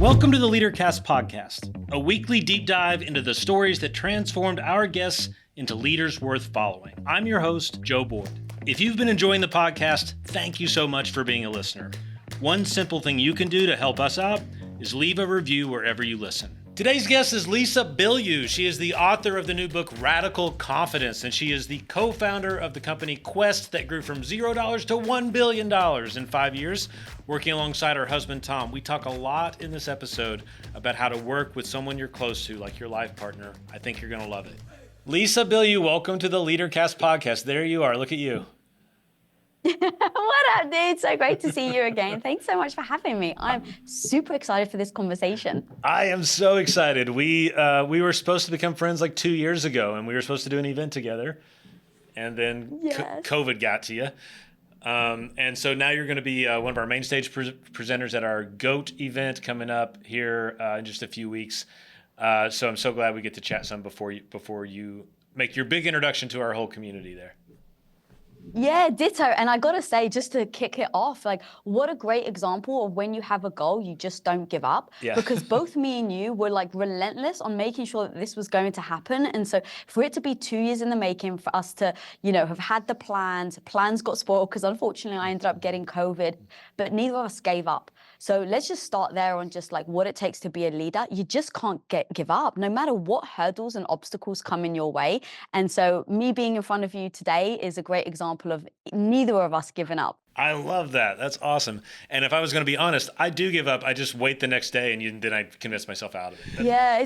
Welcome to the LeaderCast podcast, a weekly deep dive into the stories that transformed our guests into leaders worth following. I'm your host, Joe Boyd. If you've been enjoying the podcast, thank you so much for being a listener. One simple thing you can do to help us out is leave a review wherever you listen. Today's guest is Lisa Bilyeu. She is the author of the new book, Radical Confidence, and she is the co-founder of the company G.H.O.A.T that grew from $0 to $1 billion in 5 years, working alongside her husband, Tom. We talk a lot in this episode about how to work with someone you're close to, like your life partner. I think you're going to love it. Lisa Bilyeu, welcome to the LeaderCast podcast. There you are. Look at you. What up, dude? So great to see you again. Thanks so much for having me. I'm super excited for this conversation. I am so excited. We were supposed to become friends like 2 years ago, and we were supposed to do an event together, and then COVID got to you. And so now you're going to be one of our main stage presenters at our G.H.O.A.T event coming up here in just a few weeks. So I'm so glad we get to chat some before you make your big introduction to our whole community there. Yeah, ditto. And I got to say, just to kick it off, like, what a great example of when you have a goal, you just don't give up. Yeah. Because both me and you were like relentless on making sure that this was going to happen. And so for it to be 2 years in the making, for us to, have had the plans got spoiled because unfortunately I ended up getting COVID, but neither of us gave up. So let's just start there on just like what it takes to be a leader. You just can't give up, no matter what hurdles and obstacles come in your way. And so me being in front of you today is a great example of neither of us giving up. I love that. That's awesome. And if I was going to be honest, I do give up. I just wait the next day and then I convince myself out of it. Yeah,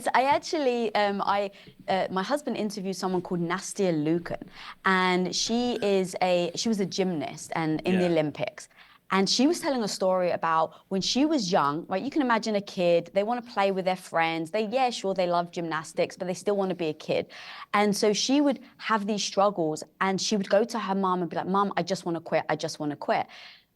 my husband interviewed someone called Nastia Lucan, and she was a gymnast and in the Olympics. And she was telling a story about when she was young, right? You can imagine a kid, they want to play with their friends. They love gymnastics, but they still want to be a kid. And so she would have these struggles and she would go to her mom and be like, Mom, I just want to quit. I just want to quit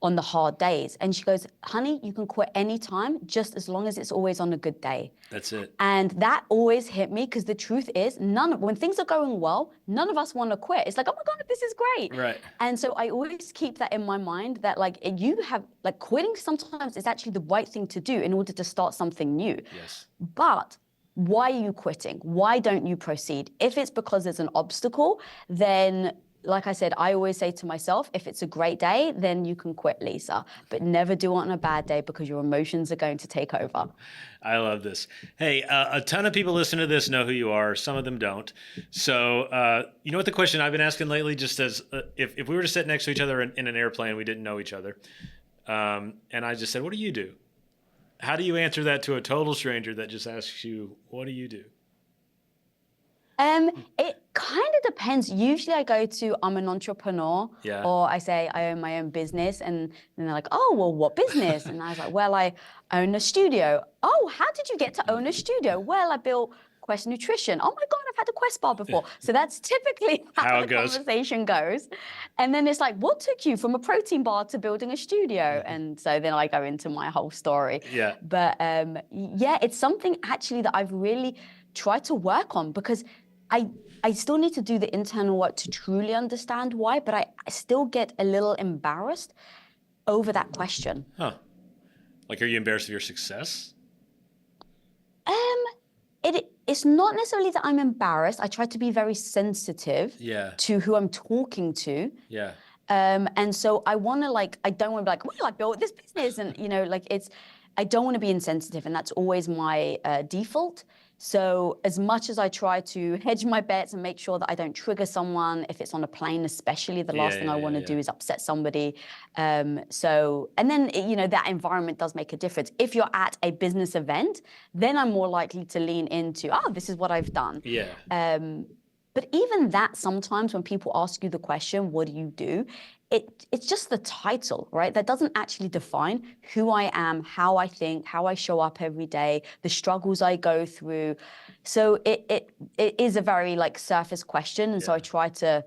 on the hard days. And she goes, honey, you can quit anytime, just as long as it's always on a good day. That's it. And that always hit me because the truth is, when things are going well, none of us want to quit. It's like, oh my God, this is great. Right. And so I always keep that in my mind that quitting sometimes is actually the right thing to do in order to start something new. Yes. But why are you quitting? Why don't you proceed? If it's because there's an obstacle, then like I said, I always say to myself, if it's a great day, then you can quit, Lisa, but never do it on a bad day because your emotions are going to take over. I love this. Hey, a ton of people listening to this know who you are. Some of them don't. So, you know what the question I've been asking lately, just as if we were to sit next to each other in an airplane, we didn't know each other. And I just said, what do you do? How do you answer that to a total stranger that just asks you, what do you do? It kind of depends. Usually I go to, I'm an entrepreneur, or I say I own my own business, and then they're like, oh, well, what business? And I was like, well, I own a studio. Oh, how did you get to own a studio? Well, I built Quest Nutrition. Oh my God, I've had a Quest bar before. So that's typically how the conversation goes. And then it's like, what took you from a protein bar to building a studio? And so then I go into my whole story. Yeah. But it's something actually that I've really tried to work on because I still need to do the internal work to truly understand why, but I still get a little embarrassed over that question. Huh. Like, are you embarrassed of your success? It's not necessarily that I'm embarrassed. I try to be very sensitive to who I'm talking to. Yeah. And so I want to I don't want to be like, well, I built this business. And, I don't want to be insensitive. And that's always my default. So as much as I try to hedge my bets and make sure that I don't trigger someone, if it's on a plane especially, the last thing I want to do is upset somebody. And then, that environment does make a difference. If you're at a business event, then I'm more likely to lean into, this is what I've done. Yeah. But even that, sometimes when people ask you the question, what do you do? It's just the title, right? That doesn't actually define who I am, how I think, how I show up every day, the struggles I go through. So it is a very surface question. And so I try to,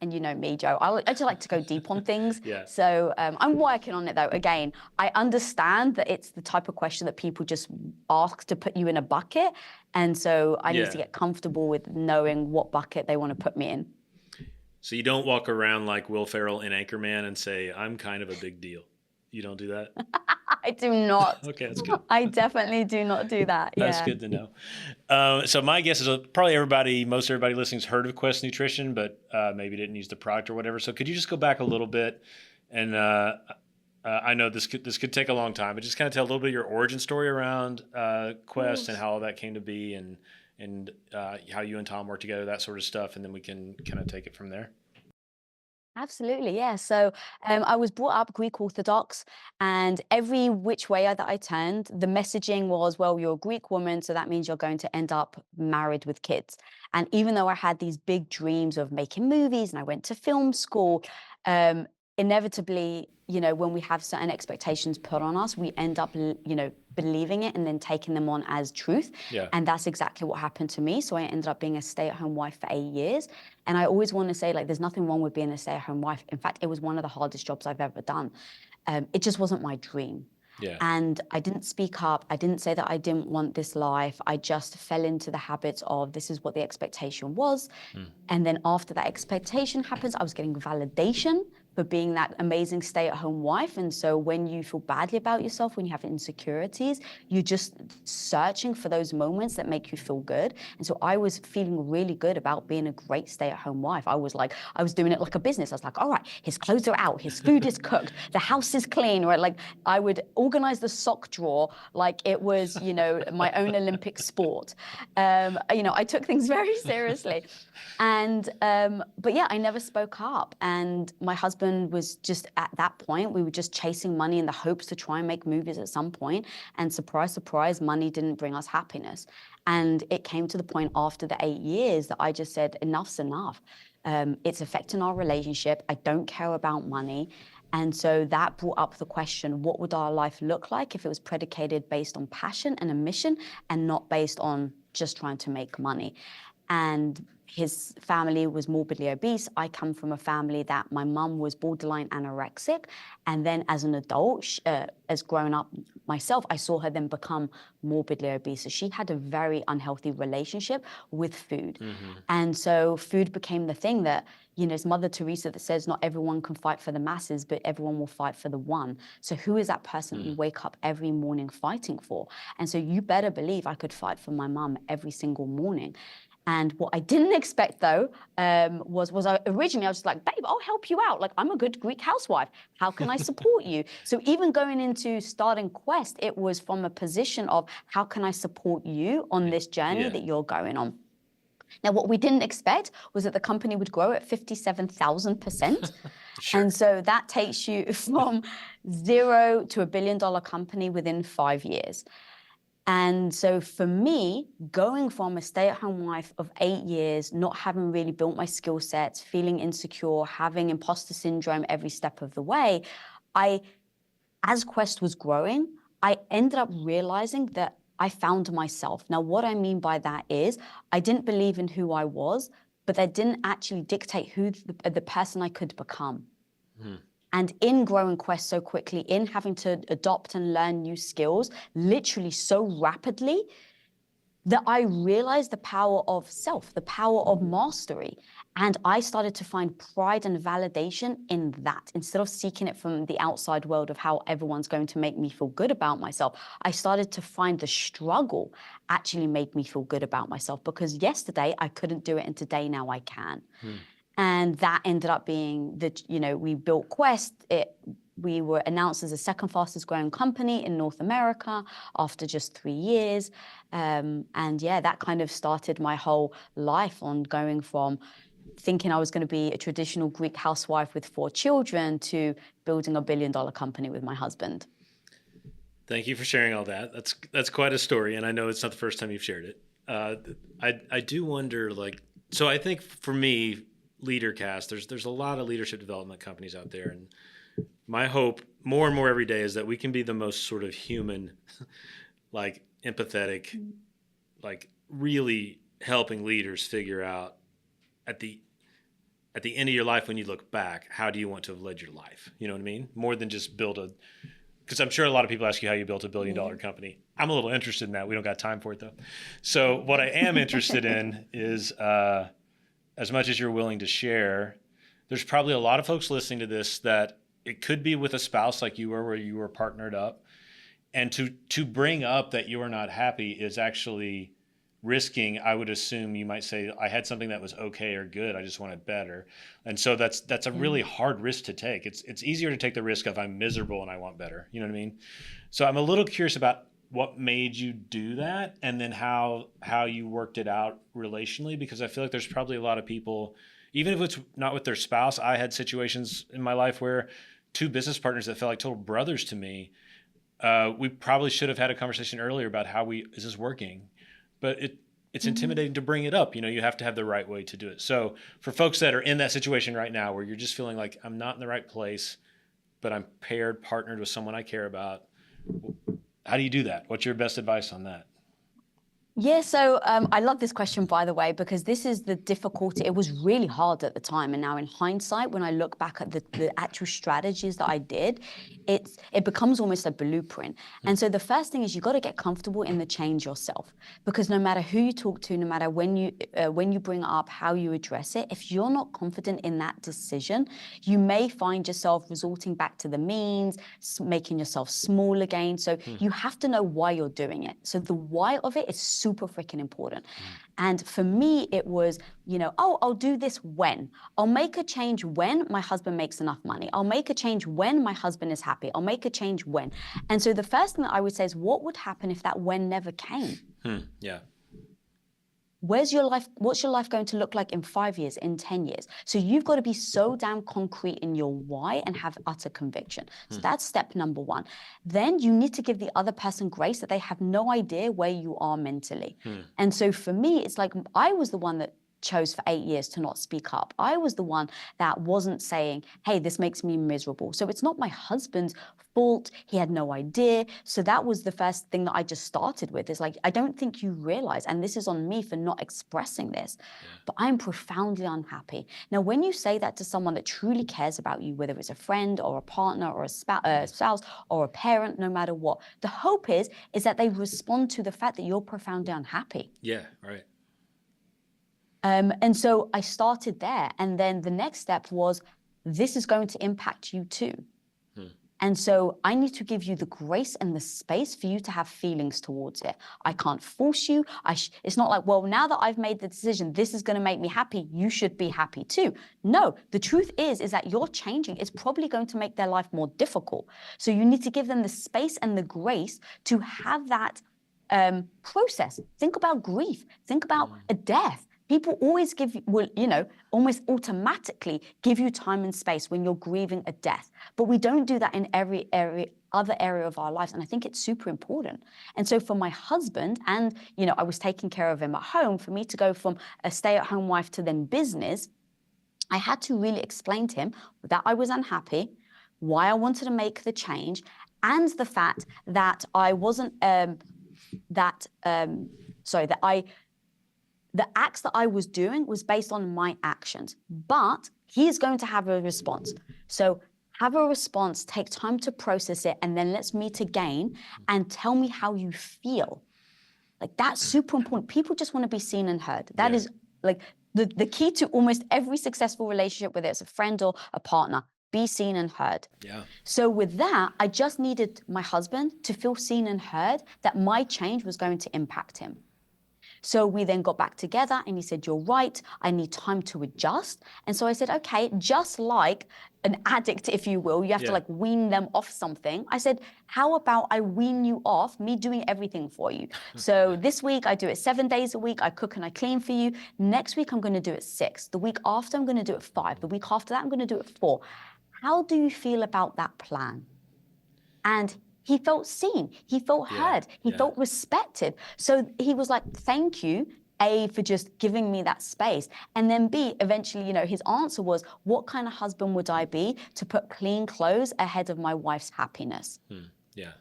and you know me, Joe, I just like to go deep on things. Yeah. So I'm working on it though. Again, I understand that it's the type of question that people just ask to put you in a bucket. And so I need to get comfortable with knowing what bucket they want to put me in. So you don't walk around like Will Ferrell in Anchorman and say, I'm kind of a big deal. You don't do that? I do not. Okay, that's good. I definitely do not do that. That's Yeah. good to know. So my guess is probably most everybody listening's heard of Quest Nutrition, but maybe didn't use the product or whatever. So could you just go back a little bit, and I know this could take a long time, but just kind of tell a little bit of your origin story around Quest and how all that came to be, and how you and Tom work together, that sort of stuff, and then we can kind of take it from there. Absolutely, yeah. So I was brought up Greek Orthodox, and every which way that I turned, the messaging was, well, you're a Greek woman, so that means you're going to end up married with kids. And even though I had these big dreams of making movies and I went to film school, inevitably, when we have certain expectations put on us, we end up, believing it and then taking them on as truth. Yeah. And that's exactly what happened to me. So I ended up being a stay-at-home wife for 8 years. And I always want to say, there's nothing wrong with being a stay-at-home wife. In fact, it was one of the hardest jobs I've ever done. It just wasn't my dream. Yeah. And I didn't speak up. I didn't say that I didn't want this life. I just fell into the habits of this is what the expectation was. And then after that expectation happens, I was getting validation for being that amazing stay-at-home wife. And so when you feel badly about yourself, when you have insecurities, you're just searching for those moments that make you feel good. And so I was feeling really good about being a great stay-at-home wife. I was doing it like a business. I was like, all right, his clothes are out, his food is cooked, the house is clean, right? Like I would organize the sock drawer like it was, my own Olympic sport. I took things very seriously. And, but yeah, I never spoke up. And my husband was just at that point, we were just chasing money in the hopes to try and make movies at some point. And surprise, surprise, money didn't bring us happiness. And it came to the point after the 8 years that I just said, enough's enough. It's affecting our relationship. I don't care about money. And so that brought up the question, what would our life look like if it was predicated based on passion and a mission and not based on just trying to make money? And his family was morbidly obese. I come from a family that my mum was borderline anorexic. And then as an adult, as grown up myself, I saw her then become morbidly obese. So she had a very unhealthy relationship with food. And so food became the thing that, it's Mother Teresa that says not everyone can fight for the masses, but everyone will fight for the one. So who is that person that you wake up every morning fighting for? And so you better believe I could fight for my mum every single morning. And what I didn't expect, though, was I originally, I was just like, babe, I'll help you out. Like, I'm a good Greek housewife. How can I support you? So even going into starting Quest, it was from a position of how can I support you on this journey that you're going on? Now, what we didn't expect was that the company would grow at 57,000%. Sure. And so that takes you from zero to $1 billion company within 5 years. And so for me, going from a stay-at-home wife of 8 years, not having really built my skill sets, feeling insecure, having imposter syndrome every step of the way, as Quest was growing, I ended up realizing that I found myself. Now, what I mean by that is I didn't believe in who I was, but that didn't actually dictate who the person I could become. And in growing Quest so quickly, in having to adopt and learn new skills, literally so rapidly, that I realized the power of self, the power of mastery. And I started to find pride and validation in that. Instead of seeking it from the outside world of how everyone's going to make me feel good about myself, I started to find the struggle actually made me feel good about myself, because yesterday I couldn't do it and today now I can. And that ended up being we built Quest. We were announced as the second fastest growing company in North America after just 3 years. And yeah, that kind of started my whole life on going from thinking I was going to be a traditional Greek housewife with 4 children to building $1 billion company with my husband. Thank you for sharing all that. That's quite a story. And I know it's not the first time you've shared it. I do wonder, so I think for me, LeaderCast, there's a lot of leadership development companies out there, and my hope more and more every day is that we can be the most sort of human, empathetic, really helping leaders figure out at the end of your life, when you look back, how do you want to have led your life? You know what I mean? More than just because I'm sure a lot of people ask you how you built $1 billion company. I'm a little interested in that. We don't got time for it though. So what I am interested in is, as much as you're willing to share, there's probably a lot of folks listening to this that it could be with a spouse like you were, where you were partnered up. And to bring up that you are not happy is actually risking, I would assume you might say, I had something that was okay or good, I just want it better. And so that's a really hard risk to take. It's easier to take the risk of I'm miserable and I want better. You know what I mean? So I'm a little curious about what made you do that, and then how you worked it out relationally, because I feel like there's probably a lot of people, even if it's not with their spouse. I had situations in my life where two business partners that felt like total brothers to me, we probably should have had a conversation earlier about is this working? But it's intimidating to bring it up. You have to have the right way to do it. So for folks that are in that situation right now where you're just feeling like I'm not in the right place, but I'm partnered with someone I care about, how do you do that? What's your best advice on that? Yeah, so I love this question, by the way, because this is the difficulty. It was really hard at the time. And now in hindsight, when I look back at the actual strategies that I did, it becomes almost a blueprint. And so the first thing is you got to get comfortable in the change yourself, because no matter who you talk to, no matter when you bring it up, how you address it, if you're not confident in that decision, you may find yourself resorting back to the means, making yourself small again. So you have to know why you're doing it. So the why of it is super freaking important. And for me, it was, I'll do this when. I'll make a change when my husband makes enough money. I'll make a change when my husband is happy. I'll make a change when. And so the first thing that I would say is, what would happen if that when never came? Yeah. What's your life going to look like in 5 years, in 10 years? So you've got to be so damn concrete in your why and have utter conviction. So that's step number one. Then you need to give the other person grace that they have no idea where you are mentally. And so for me, it's like I was the one that chose for 8 years to not speak up. I was the one that wasn't saying, hey, this makes me miserable. So it's not my husband's fault. He had no idea. So that was the first thing that I just started with. Is like, I don't think you realize, and this is on me for not expressing this, but I'm profoundly unhappy. Now, when you say that to someone that truly cares about you, whether it's a friend or a partner or a spouse or a parent, no matter what, the hope is that they respond to the fact that you're profoundly unhappy. Yeah, right. And so I started there. And then the next step was, this is going to impact you too. And so I need to give you the grace and the space for you to have feelings towards it. I can't force you. It's not like, well, now that I've made the decision, this is going to make me happy, you should be happy too. No, the truth is that you're changing. It's probably going to make their life more difficult. So you need to give them the space and the grace to have that process. Think about grief. Think about a death. People always almost automatically give you time and space when you're grieving a death. But we don't do that in every other area of our lives. And I think it's super important. And so for my husband, and, I was taking care of him at home, for me to go from a stay-at-home wife to then business, I had to really explain to him that I was unhappy, why I wanted to make the change, and the fact that I wasn't, the acts that I was doing was based on my actions, but he is going to have a response. So have a response, take time to process it, and then let's meet again and tell me how you feel. Like, that's super important. People just want to be seen and heard. That is like the key to almost every successful relationship, whether it's a friend or a partner. Be seen and heard. Yeah. So with that, I just needed my husband to feel seen and heard, that my change was going to impact him. So we then got back together and he said, you're right, I need time to adjust. And so I said, okay, just like an addict, if you will, you have to wean them off something. I said, how about I wean you off me doing everything for you? So this week I do it 7 days a week. I cook and I clean for you. Next week I'm going to do it 6. The week after I'm going to do it 5. The week after that I'm going to do it 4. How do you feel about that plan? And he felt seen, he felt heard, he felt respected. So he was like, thank you, A, for just giving me that space. And then B, eventually, his answer was, what kind of husband would I be to put clean clothes ahead of my wife's happiness? Yeah.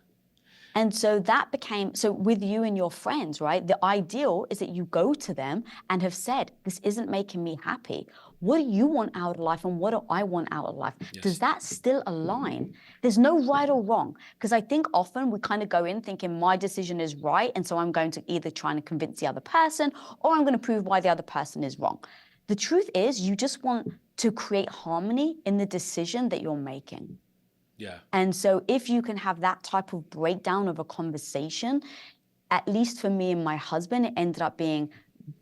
And so that became, so with you and your friends, right? The ideal is that you go to them and have said, this isn't making me happy. What do you want out of life and what do I want out of life? Yes. Does that still align? There's no right or wrong. Because I think often we kind of go in thinking my decision is right. And so I'm going to either try and convince the other person or I'm going to prove why the other person is wrong. The truth is you just want to create harmony in the decision that you're making. Yeah. And so if you can have that type of breakdown of a conversation, at least for me and my husband, it ended up being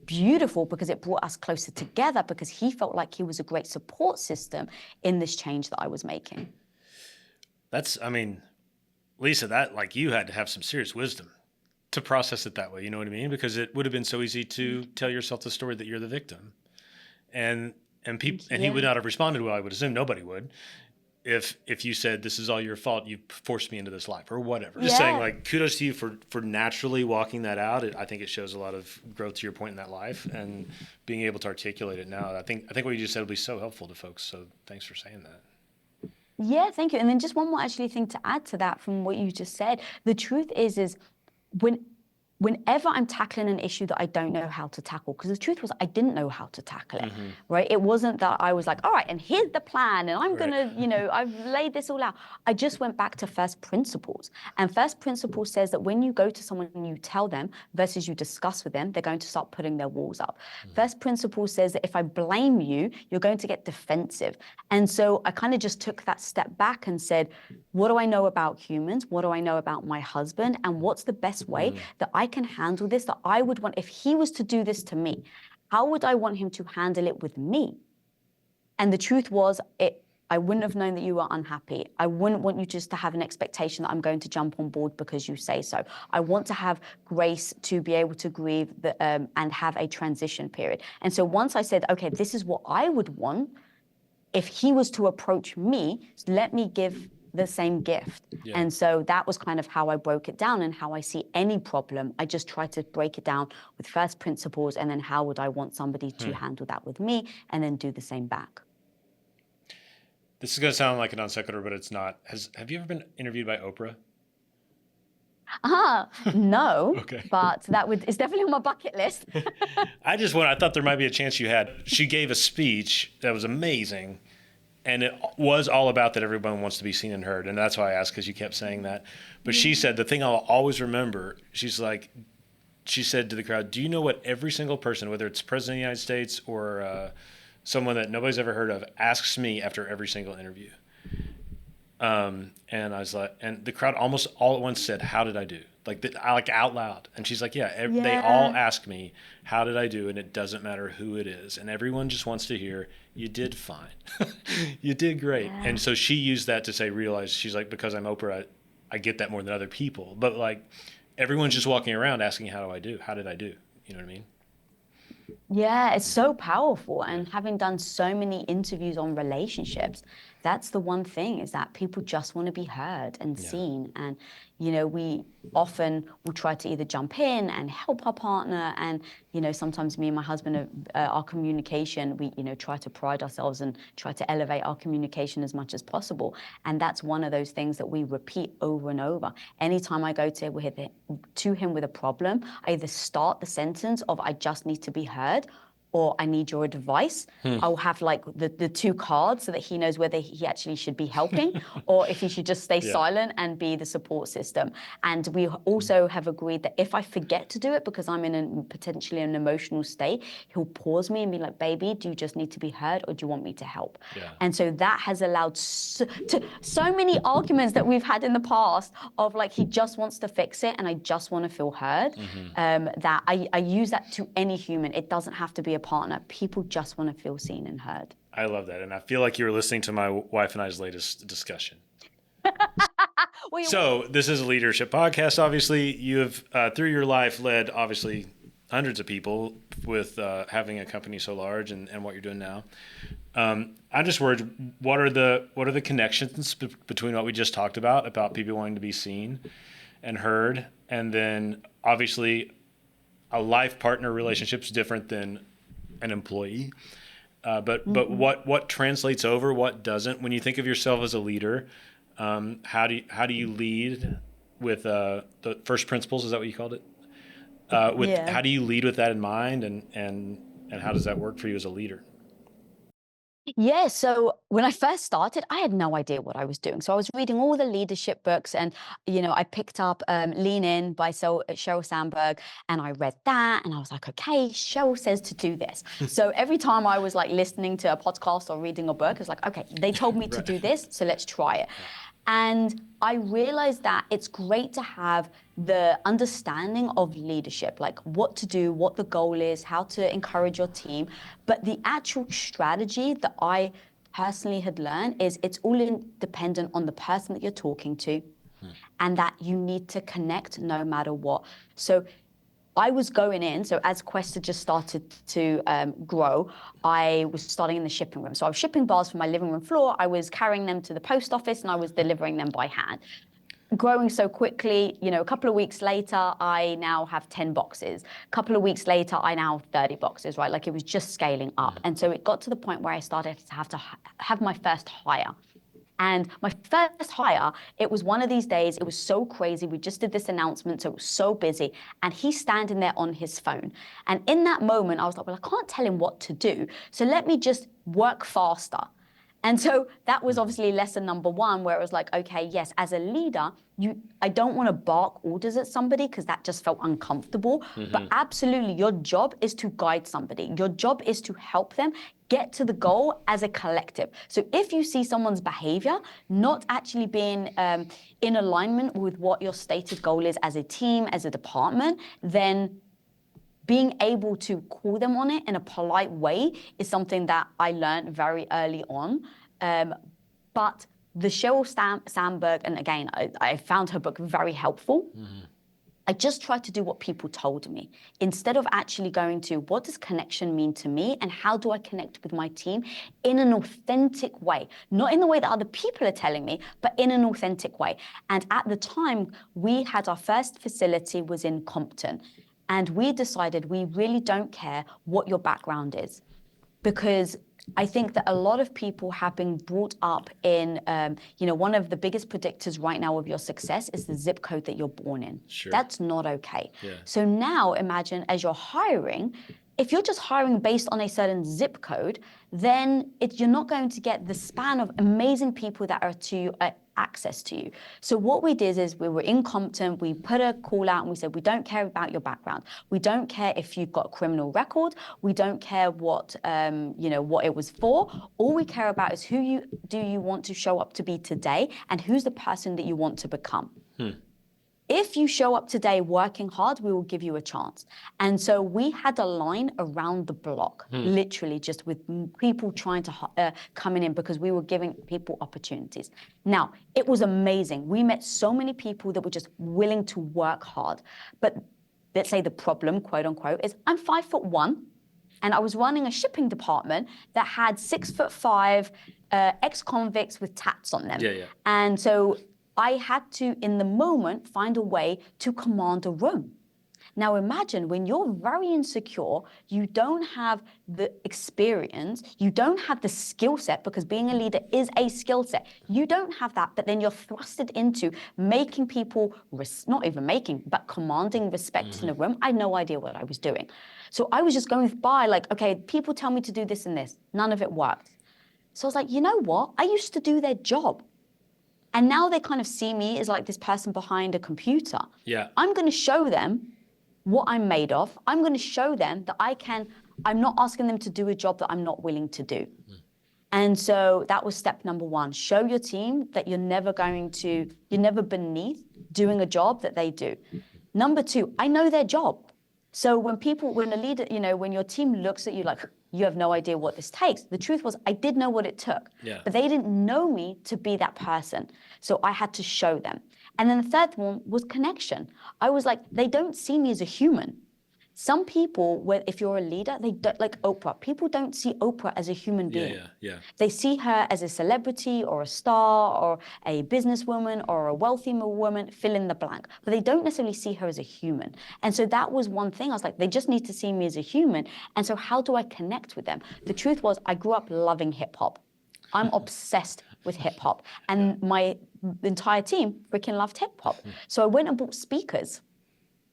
beautiful because it brought us closer together because he felt like he was a great support system in this change that I was making. I mean, Lisa, that like you had to have some serious wisdom to process it that way. You know what I mean? Because it would have been so easy to tell yourself the story that you're the victim, and people, and he would not have responded well. I would assume nobody would. If you said, this is all your fault, you forced me into this life or whatever. Just saying, like, kudos to you for naturally walking that out. I think it shows a lot of growth to your point in that life and being able to articulate it now. I think what you just said will be so helpful to folks. So thanks for saying that. Yeah, thank you. And then just one more actually thing to add to that from what you just said. The truth is whenever I'm tackling an issue that I don't know how to tackle, because the truth was I didn't know how to tackle it, right? It wasn't that I was like, all right, and here's the plan, and I'm gonna, I've laid this all out. I just went back to first principles. And first principles says that when you go to someone and you tell them versus you discuss with them, they're going to start putting their walls up. First principles says that if I blame you, you're going to get defensive. And so I kind of just took that step back and said, what do I know about humans? What do I know about my husband? And what's the best way that I can handle this, that I would want, if he was to do this to me, how would I want him to handle it with me? And the truth was, I wouldn't have known that you were unhappy. I wouldn't want you just to have an expectation that I'm going to jump on board because you say so. I want to have grace to be able to grieve and have a transition period. And so once I said, okay, this is what I would want, if he was to approach me, let me give the same gift. Yeah. And so that was kind of how I broke it down and how I see any problem. I just try to break it down with first principles and then how would I want somebody to handle that with me and then do the same back. This is going to sound like a non sequitur, but it's not. Have you ever been interviewed by Oprah? No, okay. But it's definitely on my bucket list. I thought there might be a chance you had. She gave a speech that was amazing. And it was all about that everyone wants to be seen and heard. And that's why I asked, because you kept saying that. But she said, the thing I'll always remember, she said to the crowd, do you know what every single person, whether it's President of the United States or someone that nobody's ever heard of, asks me after every single interview? And I was like, and the crowd almost all at once said, how did I do? Like out loud. And she's like, they all ask me, how did I do? And it doesn't matter who it is. And everyone just wants to hear, you did fine. You did great. Yeah. And so she used that to say, she's like, because I'm Oprah, I get that more than other people. But like, everyone's just walking around asking, how do I do? How did I do? You know what I mean? Yeah, it's so powerful. And having done so many interviews on relationships, that's the one thing, is that people just want to be heard and seen. And, we often will try to either jump in and help our partner. And, sometimes me and my husband, our communication, we, try to pride ourselves and try to elevate our communication as much as possible. And that's one of those things that we repeat over and over. Anytime I go to him with a problem, I either start the sentence of, I just need to be heard, or I need your advice. I'll have like the two cards so that he knows whether he actually should be helping or if he should just stay silent and be the support system. And we also have agreed that if I forget to do it because I'm in potentially an emotional state, he'll pause me and be like, baby, do you just need to be heard or do you want me to help? Yeah. And so that has allowed so many arguments that we've had in the past of like, he just wants to fix it and I just want to feel heard, that I use that to any human. It doesn't have to be a partner. People just want to feel seen and heard. I love that. And I feel like you were listening to my wife and I's latest discussion. So this is a leadership podcast. Obviously, you have, through your life, led obviously hundreds of people with having a company so large and what you're doing now. I'm just worried, what are the connections between what we just talked about people wanting to be seen and heard, and then obviously a life partner relationship is different than an employee, but what translates over, what doesn't? When you think of yourself as a leader, how do you lead with the first principles? Is that what you called it? How do you lead with that in mind, and how does that work for you as a leader? Yeah, so when I first started, I had no idea what I was doing. So I was reading all the leadership books and, I picked up Lean In by Sheryl Sandberg, and I read that and I was like, okay, Sheryl says to do this. So every time I was like listening to a podcast or reading a book, I was like, okay, they told me to do this, so let's try it. And I realized that it's great to have the understanding of leadership, like what to do, what the goal is, how to encourage your team. But the actual strategy that I personally had learned is it's all dependent on the person that you're talking to, and that you need to connect no matter what. So I was going in, so as Quest had just started to grow, I was starting in the shipping room. So I was shipping bars from my living room floor, I was carrying them to the post office, and I was delivering them by hand. Growing so quickly, you know, a couple of weeks later, I now have 10 boxes. A couple of weeks later, I now have 30 boxes, right? Like it was just scaling up. And so it got to the point where I started to have my first hire. And my first hire, it was one of these days, it was so crazy. We just did this announcement, so it was so busy. And he's standing there on his phone. And in that moment, I was like, well, I can't tell him what to do. So let me just work faster. And so that was obviously lesson number one, where it was like, okay, yes, as a leader, I don't want to bark orders at somebody because that just felt uncomfortable. But absolutely, your job is to guide somebody. Your job is to help them get to the goal as a collective. So if you see someone's behavior not actually being in alignment with what your stated goal is as a team, as a department, then being able to call them on it in a polite way is something that I learned very early on. But the Sheryl Sandberg, and again, I found her book very helpful. I just tried to do what people told me instead of actually going to what does connection mean to me and how do I connect with my team in an authentic way, not in the way that other people are telling me, but in an authentic way. And at the time, we had our first facility was in Compton. And we decided we really don't care what your background is, because I think that a lot of people have been brought up in, one of the biggest predictors right now of your success is the zip code that you're born in. Sure. That's not okay. Yeah. So now imagine as you're hiring, if you're just hiring based on a certain zip code, then you're not going to get the span of amazing people that are to access to you. So what we did is we were in Compton, we put a call out and we said, we don't care about your background. We don't care if you've got a criminal record. We don't care what it was for. All we care about is who do you want to show up to be today and who's the person that you want to become. If you show up today working hard, we will give you a chance. And so we had a line around the block, literally just with people trying to come in because we were giving people opportunities. Now, it was amazing. We met so many people that were just willing to work hard. But let's say the problem, quote unquote, is I'm 5'1", and I was running a shipping department that had 6'5" ex-convicts with tats on them. Yeah. And so I had to, in the moment, find a way to command a room. Now imagine when you're very insecure, you don't have the experience, you don't have the skill set, because being a leader is a skill set. You don't have that, but then you're thrusted into making people, not even making, but commanding respect in a room. I had no idea what I was doing. So I was just going by like, okay, people tell me to do this and this. None of it worked. So I was like, you know what? I used to do their job. And now they kind of see me as like this person behind a computer. Yeah. I'm going to show them what I'm made of. I'm going to show them that I'm not asking them to do a job that I'm not willing to do. And so that was step number one. Show your team that you're never beneath doing a job that they do. Number two, I know their job. So when a leader, when your team looks at you like, you have no idea what this takes. The truth was, I did know what it took, but they didn't know me to be that person. So I had to show them. And then the third one was connection. I was like, they don't see me as a human. Some people, if you're a leader, they don't, like Oprah. People don't see Oprah as a human being. Yeah. They see her as a celebrity or a star or a businesswoman or a wealthy woman, fill in the blank. But they don't necessarily see her as a human. And so that was one thing. I was like, they just need to see me as a human. And so how do I connect with them? The truth was, I grew up loving hip hop. I'm obsessed with hip hop. And my entire team freaking loved hip hop. So I went and bought speakers.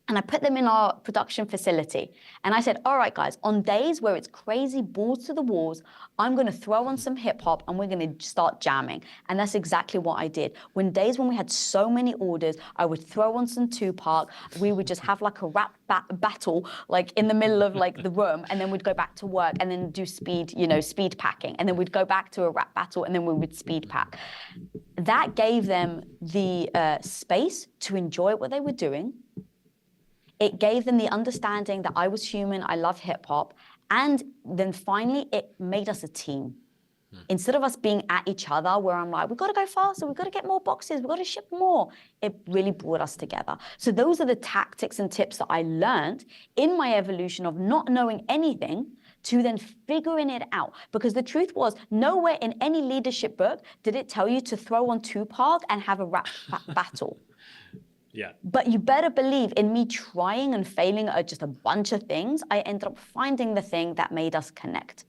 And I put them in our production facility. And I said, all right, guys, on days where it's crazy, balls to the walls, I'm going to throw on some hip hop and we're going to start jamming. And that's exactly what I did. Days when we had so many orders, I would throw on some Tupac. We would just have like a rap battle, like in the middle of like the room. And then we'd go back to work and then do speed packing. And then we'd go back to a rap battle and then we would speed pack. That gave them the space to enjoy what they were doing. It gave them the understanding that I was human, I love hip hop. And then finally, it made us a team. Instead of us being at each other, where I'm like, we've got to go faster, we've got to get more boxes, we've got to ship more. It really brought us together. So those are the tactics and tips that I learned in my evolution of not knowing anything to then figuring it out. Because the truth was, nowhere in any leadership book did it tell you to throw on Tupac and have a rap battle. Yeah. But you better believe in me trying and failing at just a bunch of things, I ended up finding the thing that made us connect.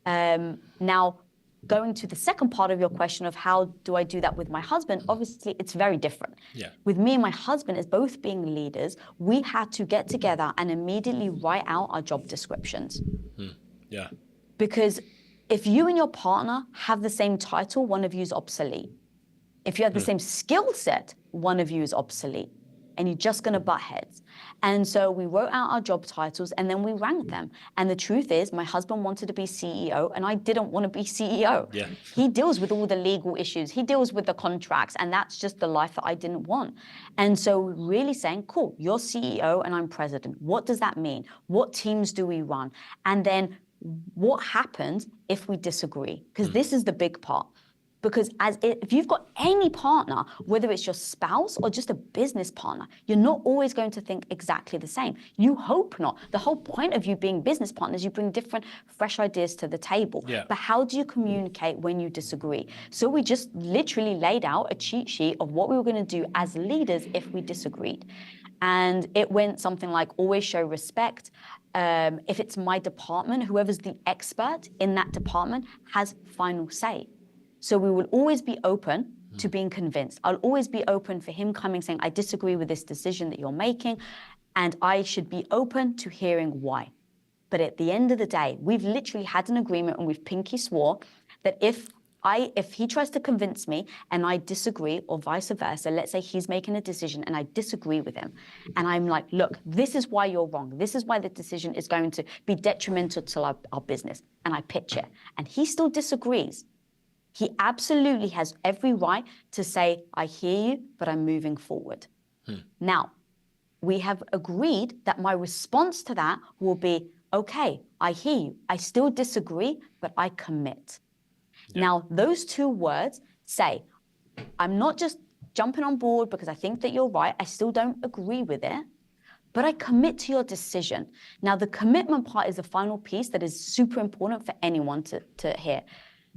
Now, going to the second part of your question of how do I do that with my husband, obviously it's very different. Yeah. With me and my husband, as both being leaders, we had to get together and immediately write out our job descriptions. Yeah. Because if you and your partner have the same title, one of you is obsolete. If you have the same skill set, one of you is obsolete, and you're just going to butt heads. And so we wrote out our job titles and then we ranked them. And the truth is, my husband wanted to be CEO and I didn't want to be CEO. Yeah. He deals with all the legal issues. He deals with the contracts, and that's just the life that I didn't want. And so really saying, cool, you're CEO and I'm president. What does that mean? What teams do we run? And then what happens if we disagree? Because this is the big part. Because if you've got any partner, whether it's your spouse or just a business partner, you're not always going to think exactly the same. You hope not. The whole point of you being business partners, you bring different, fresh ideas to the table. Yeah. But how do you communicate when you disagree? So we just literally laid out a cheat sheet of what we were going to do as leaders if we disagreed. And it went something like always show respect. If it's my department, whoever's the expert in that department has final say. So we will always be open to being convinced. I'll always be open for him coming saying, I disagree with this decision that you're making, and I should be open to hearing why. But at the end of the day, we've literally had an agreement and we've pinky swore that if he tries to convince me and I disagree, or vice versa, let's say he's making a decision and I disagree with him, and I'm like, look, this is why you're wrong. This is why the decision is going to be detrimental to our business. And I pitch it, and he still disagrees. He absolutely has every right to say, I hear you, but I'm moving forward. Now, we have agreed that my response to that will be, okay, I hear you. I still disagree, but I commit. Yeah. Now, those two words say, I'm not just jumping on board because I think that you're right. I still don't agree with it, but I commit to your decision. Now, the commitment part is the final piece that is super important for anyone to hear.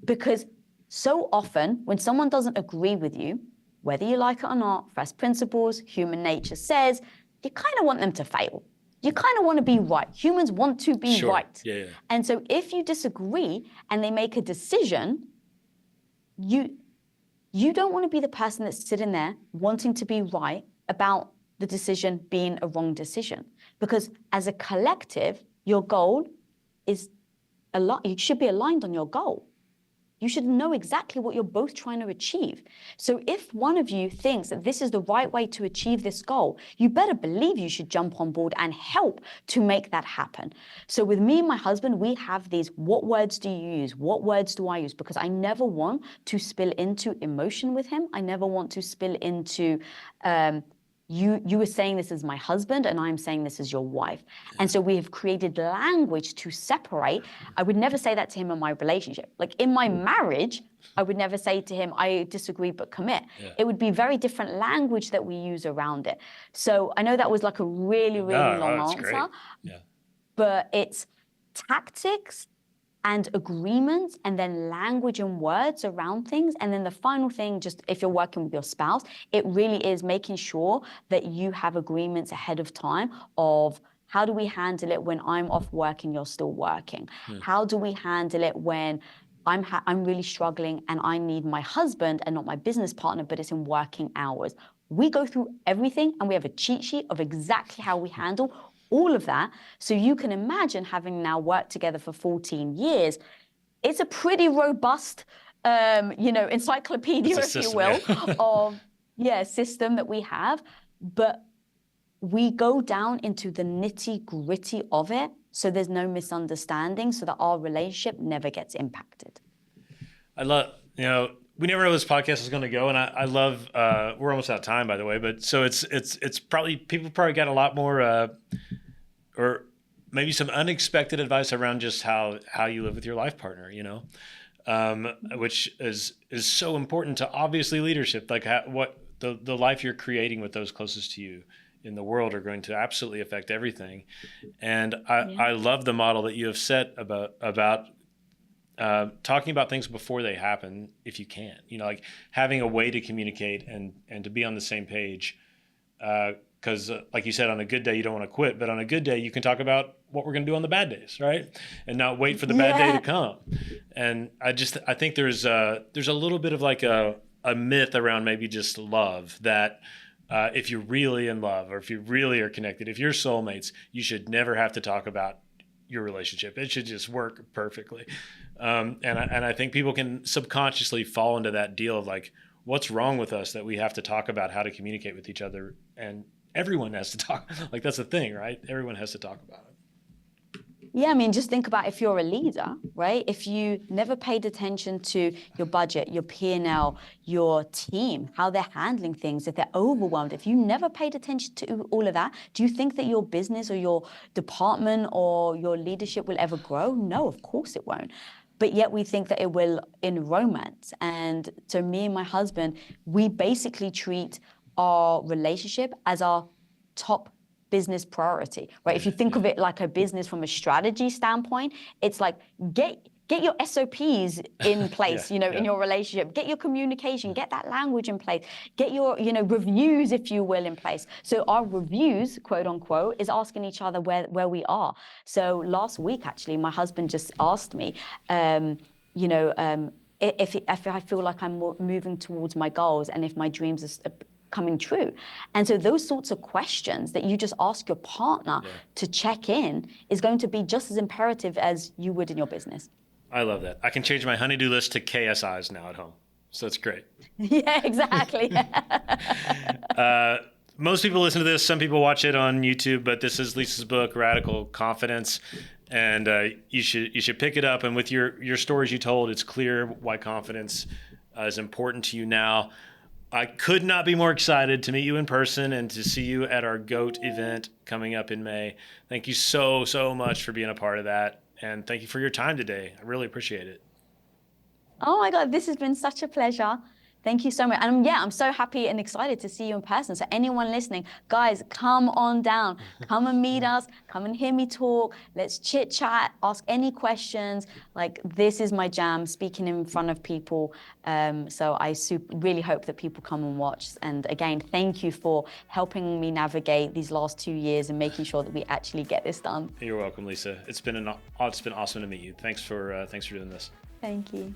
Because so often, when someone doesn't agree with you, whether you like it or not, first principles, human nature says, you kind of want them to fail. You kind of want to be right. Humans want to be right. Yeah. And so if you disagree and they make a decision, you don't want to be the person that's sitting there wanting to be right about the decision being a wrong decision. Because as a collective, your goal is you should be aligned on your goal. You should know exactly what you're both trying to achieve. So if one of you thinks that this is the right way to achieve this goal, you better believe you should jump on board and help to make that happen. So with me and my husband, we have these, what words do you use? What words do I use? Because I never want to spill into emotion with him. I never want to spill into, you were saying this is my husband and I'm saying this is your wife. And so we have created language to separate. I would never say that to him in my relationship. Like in my marriage, I would never say to him, I disagree, but commit. Yeah. It would be very different language that we use around it. So I know that was like a really, really long answer. Great. Yeah. But it's tactics and agreements, and then language and words around things. And then the final thing, just if you're working with your spouse, it really is making sure that you have agreements ahead of time of how do we handle it when I'm off work and you're still working? How do we handle it when I'm really struggling and I need my husband and not my business partner, but it's in working hours? We go through everything and we have a cheat sheet of exactly how we handle all of that. So you can imagine, having now worked together for 14 years, it's a pretty robust, encyclopedia, if you will, of system that we have. But we go down into the nitty-gritty of it, so there's no misunderstanding, so that our relationship never gets impacted. I love, we never know where this podcast is going to go, and I love. We're almost out of time, by the way, but so it's probably, people probably got a lot more, or maybe some unexpected advice around just how you live with your life partner, which is so important to, obviously, leadership. Like what the life you're creating with those closest to you in the world are going to absolutely affect everything. And I love the model that you have set about talking about things before they happen, if you can, like having a way to communicate and to be on the same page. Because like you said, on a good day, you don't want to quit, but on a good day, you can talk about what we're going to do on the bad days, right? And not wait for the bad day to come. And I think there's a little bit of like a myth around maybe just love, that if you're really in love, or if you really are connected, if you're soulmates, you should never have to talk about your relationship. It should just work perfectly. And I think people can subconsciously fall into that deal of like, what's wrong with us that we have to talk about how to communicate with each other? And everyone has to talk. Like, that's the thing, right? Everyone has to talk about it. Yeah, I mean, just think about if you're a leader, right? If you never paid attention to your budget, your P&L, your team, how they're handling things, if they're overwhelmed, if you never paid attention to all of that, do you think that your business or your department or your leadership will ever grow? No, of course it won't. But yet we think that it will in romance. And so me and my husband, we basically treat our relationship as our top business priority, right? If you think of it like a business from a strategy standpoint, it's like get your SOPs in place, in your relationship, get your communication, get that language in place, get your, reviews, if you will, in place. So our reviews, quote unquote, is asking each other where we are. So last week, actually, my husband just asked me, if I feel like I'm moving towards my goals and if my dreams are coming true. And so those sorts of questions that you just ask your partner to check in is going to be just as imperative as you would in your business. I love that. I can change my honey-do list to KSIs now at home. So it's great. Yeah, exactly. Most people listen to this. Some people watch it on YouTube, but this is Lisa's book, Radical Confidence. And you should pick it up. And with your stories you told, it's clear why confidence is important to you now. I could not be more excited to meet you in person and to see you at our G.O.A.T event coming up in May. Thank you so, so much for being a part of that. And thank you for your time today. I really appreciate it. Oh my God, this has been such a pleasure. Thank you so much. And I'm so happy and excited to see you in person. So anyone listening, guys, come on down. Come and meet us. Come and hear me talk. Let's chit chat, ask any questions. Like, this is my jam, speaking in front of people. So I really hope that people come and watch. And again, thank you for helping me navigate these last 2 years and making sure that we actually get this done. You're welcome, Lisa. It's been awesome to meet you. Thanks for doing this. Thank you.